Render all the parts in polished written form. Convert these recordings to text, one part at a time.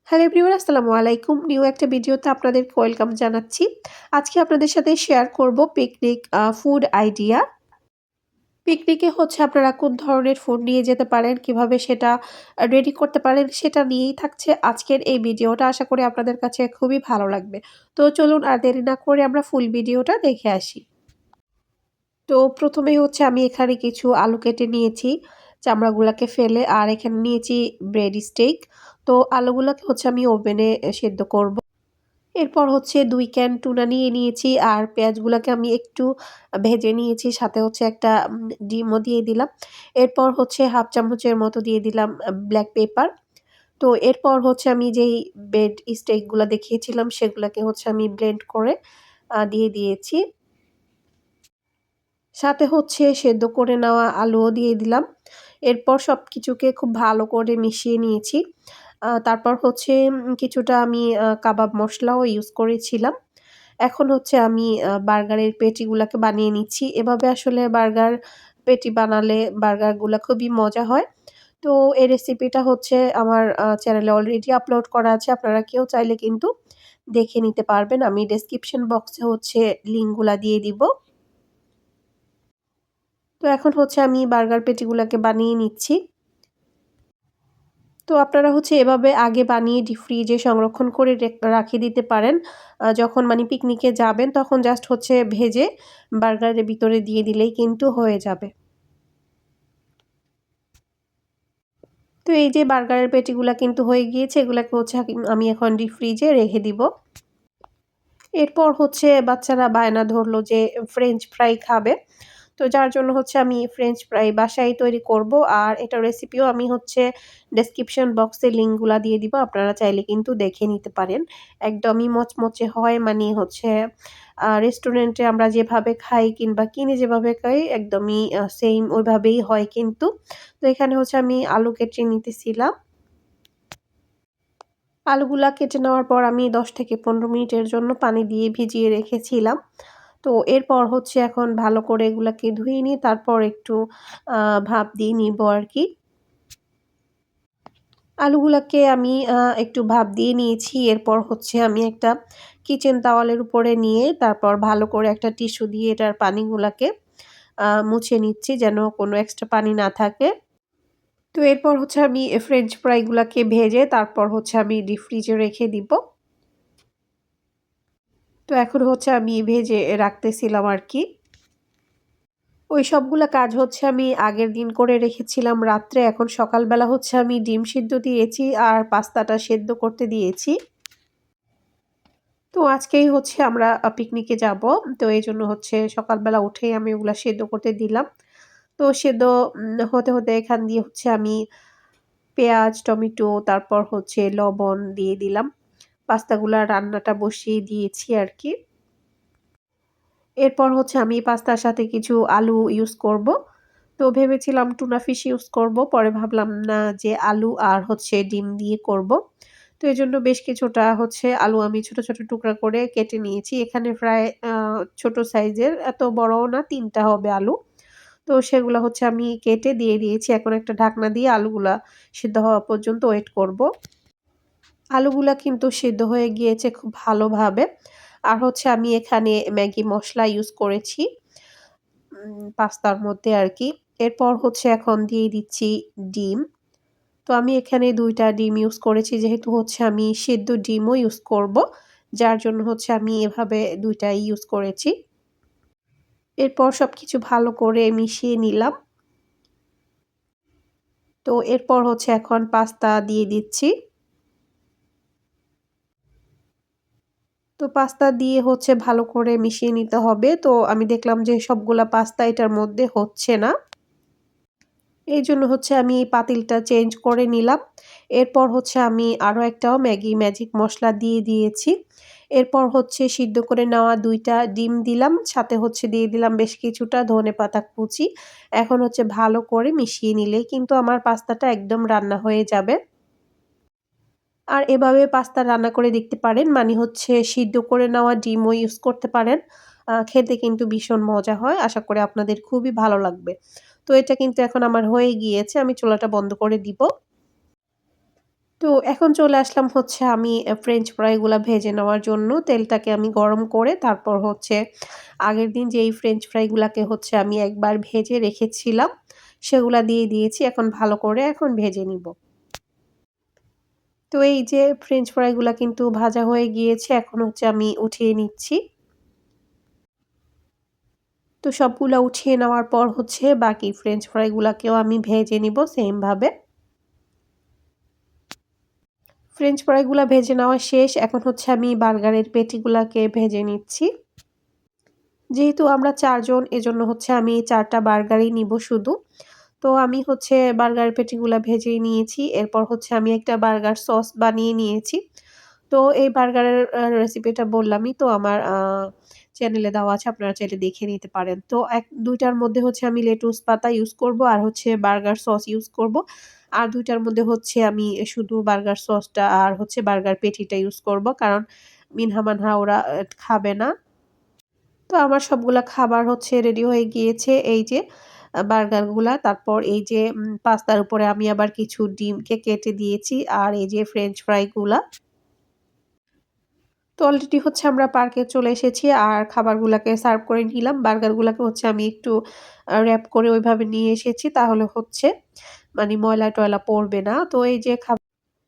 Hello everyone, আসসালামু আলাইকুম। New একটা ভিডিওতে আপনাদেরকে ওয়েলকাম জানাচ্ছি। আজকে আপনাদের সাথে শেয়ার করব পিকনিক ফুড আইডিয়া। পিকনিকে আপনারা কোন ধরনের ফুড নিয়ে যেতে পারেন, কিভাবে সেটা রেডি করতে পারেন সেটা নিয়েই থাকছে আজকের এই ভিডিওটা। আশা করি আপনাদের কাছে খুবই ভালো লাগবে। তো চলুন আর দেরি না করে আমরা ফুল ভিডিওটা দেখে আসি। তো প্রথমেই আমি এখানে কিছু আলু কেটে নিয়েছি চামড়াগুলাকে ফেলে, আর এখানে নিয়েছি ব্রেড স্টেক। তো আলুগুলাকে আমি ওভেনে সেদ্ধ করব। এরপর ২ ক্যান টুনা নিয়ে নিয়েছি, আর পেঁয়াজগুলাকে আমি একটু ভেজে নিয়েছি। সাথে একটা ডিমও দিয়ে দিলাম। এরপর 1/2 চামচের মতো দিয়ে দিলাম ব্লাক পেপার। তো এরপর আমি যেই ব্রেড স্টেক গুলা দেখিয়েছিলাম সেগুলাকে আমি ব্লেন্ড করে দিয়ে দিয়েছি। সাথে সেদ্ধ করে নেওয়া আলুও দিয়ে দিলাম। এরপর সবকিছুকে খুব ভালো করে মিশিয়ে নিয়েছি। তারপর কিছুটা আমি কাবাব মসলাও ইউজ করেছিলাম। এখন আমি বার্গারের প্যাটিগুলাকে বানিয়ে নিচ্ছি। এভাবে আসলে বার্গার প্যাটি বানালে বার্গারগুলা খুবই মজা হয়। তো এই রেসিপিটা আমার চ্যানেলে অলরেডি আপলোড করা আছে। আপনারা কেউ চাইলে কিন্তু দেখে নিতে পারবেন। আমি ডেসক্রিপশন বক্সে লিঙ্কগুলা দিয়ে দিব। তো এখন আমি বার্গার প্যাটিগুলাকে বানিয়ে নিচ্ছি। তো আপনারা এভাবে আগে বানিয়ে ডিপ ফ্রিজে সংরক্ষণ করে রাখিয়ে দিতে পারেন। যখন পিকনিকে যাবেন তখন জাস্ট ভেজে বার্গারের ভিতরে দিয়ে দিলেই কিন্তু হয়ে যাবে। তো এই যে বার্গারের প্যাটিগুলা কিন্তু হয়ে গিয়েছে, এগুলাকে আমি এখন ডিপ ফ্রিজে রেখে দিব। এরপর বাচ্চারা বায়না ধরলো যে ফ্রেঞ্চ ফ্রাই খাবে। তো যার জন্য আমি ফ্রেঞ্চ ফ্রাই বাসায় তৈরি করব। আর এটার রেসিপিও আমি ডেসক্রিপশন বক্সে লিঙ্কগুলা দিয়ে দিব। আপনারা চাইলে কিন্তু দেখে নিতে পারেন। একদমই মচমচে হয়, রেস্টুরেন্টে আমরা যেভাবে খাই কিংবা কিনে যেভাবে খাই একদমই সেইম ওইভাবেই হয় কিন্তু। তো এখানে আমি আলু কেটে নিতেছিলাম। আলুগুলা কেটে নেওয়ার পর আমি ১০ থেকে ১৫ মিনিটের জন্য পানি দিয়ে ভিজিয়ে রেখেছিলাম। তো এরপর এখন ভালো করে এগুলাকে ধুয়ে নিয়ে তারপর একটু ভাপ দিয়ে নিব আরকি। আলুগুলাকে আমি একটু ভাপ দিয়ে নিয়েছি। এরপর আমি একটা কিচেন তাওয়ালের উপরে নিয়ে তারপর ভালো করে একটা টিস্যু দিয়ে এটার পানিগুলাকে মুছে নিচ্ছি যেন কোনো এক্সট্রা পানি না থাকে। তো এরপর আমি ফ্রেঞ্চ ফ্রাই গুলাকে ভেজে তারপর আমি ডিপ ফ্রিজে রেখে দিব। তো এখন আমি ভেজে রাখতেছিলাম আরকি। ওই সবগুলা কাজ আমি আগের দিন করে রেখেছিলাম রাত্রে। এখন সকালবেলা আমি ডিম সিদ্ধ দিয়েছি আর পাস্তাটা সেদ্ধ করতে দিয়েছি। তো আজকেই আমরা পিকনিকে যাবো। তো এইজন্য সকালবেলা উঠেই আমি ওগুলা সেদ্ধ করতে দিলাম। তো সেদ্ধ হতে এখান দিয়ে আমি পেঁয়াজ, টমেটো তারপর লবণ দিয়ে দিলাম। পাস্তাগুলা রান্নাটা বসিয়ে দিয়েছি আরকি। এরপর আমি পাস্তার সাথে কিছু আলু ইউজ করব। তো ভেবেছিলাম টুনা ফিশ ইউজ করব। পরে ভাবলাম না যে আলু আর ডিম দিয়ে করব। তো এজন্য বেশ কিছুটা আলু আমি ছোট, ছোট টুকরা করে কেটে নিয়েছি। এখানে প্রায় ছোট সাইজের এত বড়ও না ৩ টা হবে আলু। তো সেগুলা আমি কেটে দিয়ে দিয়েছি। এখন একটা ঢাকনা দিয়ে আলুগুলা সিদ্ধ হওয়া পর্যন্ত ওয়েট করব। আলুগুলা কিন্তু সিদ্ধ হয়ে গিয়েছে খুব ভালোভাবে। আর আমি এখানে ম্যাগি মসলা ইউজ করেছি পাস্তার মধ্যে আরকি। এরপর এখন দিয়ে দিচ্ছি ডিম। তো আমি এখানে ২ টা ডিম ইউজ করেছি যেহেতু আমি সিদ্ধ ডিমও ইউজ করব। যার জন্য আমি এভাবে ২ টাই ইউজ করেছি। এরপর সবকিছু ভালো করে মিশিয়ে নিলাম। তো এরপর এখন পাস্তা দিয়ে দিচ্ছি। তো পাস্তা দিয়ে ভালো করে মিশিয়ে নিতে হবে। তো আমি দেখলাম যে সবগুলা পাস্তা এটার মধ্যে হচ্ছে না। এইজন্য আমি এই পাতিলটা চেঞ্জ করে নিলাম। এরপর আমি আরো একটা ম্যাগি ম্যাজিক মসলা দিয়ে দিয়েছি। এরপর সিদ্ধ করে নেওয়া ২ টা ডিম দিলাম। সাথে দিয়ে দিলাম বেশ কিছুটা ধনেপাতা কুচি। এখন ভালো করে মিশিয়ে নিলেই কিন্তু আমার পাস্তাটা একদম রান্না হয়ে যাবে। আর এভাবে পাস্তা রান্না করে দেখতে পারেন। সিদ্ধ করে নেওয়া ডিমও ইউজ করতে পারেন। খেতে কিন্তু ভীষণ মজা হয়। আশা করি আপনাদের খুবই ভালো লাগবে। তো এটা কিন্তু এখন আমার হয়ে গিয়েছে। আমি চুলাটা বন্ধ করে দিব। তো এখন চলে আসলাম হচ্ছে আমি ফ্রেঞ্চ ফ্রাইগুলা ভেজে নেওয়ার জন্য। তেলটাকে আমি গরম করে তারপর হচ্ছে আগের দিন যেই ফ্রেঞ্চ ফ্রাইগুলাকে হচ্ছে আমি একবার ভেজে রেখেছিলাম, সেগুলা দিয়ে দিয়েছি। এখন ভালো করে এখন ভেজে নিব। তো এই যে ফ্রেঞ্চ ফ্রাইগুলা কিন্তু ভাজা হয়ে গিয়েছে। এখন হচ্ছে আমি উঠিয়ে নিচ্ছি। তো সবগুলা উঠিয়ে নেওয়ার পর হচ্ছে বাকি ফ্রেঞ্চ ফ্রাইগুলাকেও আমি ভেজে নিব সেম ভাবে। ফ্রেঞ্চ ফ্রাইগুলা ভেজে নেওয়া শেষ। এখন হচ্ছে আমি বার্গারের পেটিগুলাকে ভেজে নিচ্ছি। যেহেতু আমরা ৪ জন এজন্য হচ্ছে আমি ৪ টা বার্গারই নিব শুধু। তো আমি হচ্ছে বার্গার পেটিগুলা ভেজেই নিয়েছি। এরপর হচ্ছে আমি একটা বার্গার সস বানিয়ে নিয়েছি। তো এই বার্গারের রেসিপিটা বললামই তো আমার চ্যানেলে দেওয়া আছে। আপনারা চাইলে দেখে নিতে পারেন। তো ২ টার মধ্যে হচ্ছে আমি লেটুস পাতা ইউজ করব আর হচ্ছে বার্গার সস ইউজ করব। আর ২ টার মধ্যে হচ্ছে আমি শুধু বার্গার সসটা আর হচ্ছে বার্গার পেটিটা ইউজ করব। কারণ মিনহা-মানহা ওরা খাবে না। তো আমার সবগুলা খাবার হচ্ছে রেডি হয়ে গিয়েছে। এই যে বার্গারগুলা, তারপর এই যে পাস্তার উপরে আমি আবার কিছু ডিমকে কেটে দিয়েছি। আর এই যে ফ্রেঞ্চ ফ্রাইগুলা। তো অলরেডি হচ্ছে আমরা পার্কে চলে এসেছি আর খাবারগুলাকে সার্ভ করে নিলাম। বার্গারগুলাকে হচ্ছে আমি একটু র‍্যাপ করে ওইভাবে নিয়ে এসেছি। তাহলে হচ্ছে মানে ময়লা-টয়লা পড়বে না। তো এই যে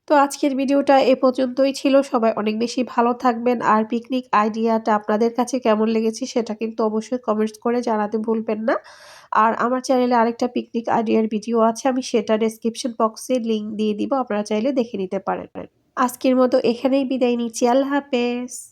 তো আজকের ভিডিওটা এ পর্যন্তই ছিল। সবাই অনেক বেশি ভালো থাকবেন। আর পিকনিক আইডিয়াটা আপনাদের কাছে কেমন লেগেছে সেটা কিন্তু অবশ্যই কমেন্টস করে জানাতে ভুলবেন না। আর আমার চ্যানেলে আরেকটা পিকনিক আইডিয়ার ভিডিও আছে। আমি সেটা ডেসক্রিপশন বক্সে লিংক দিয়ে দিব। আপনারা চাইলে দেখে নিতে পারেন। আজকের মতো এখানেই বিদায় নিচ্ছি। আল্লাহ হাফেজ।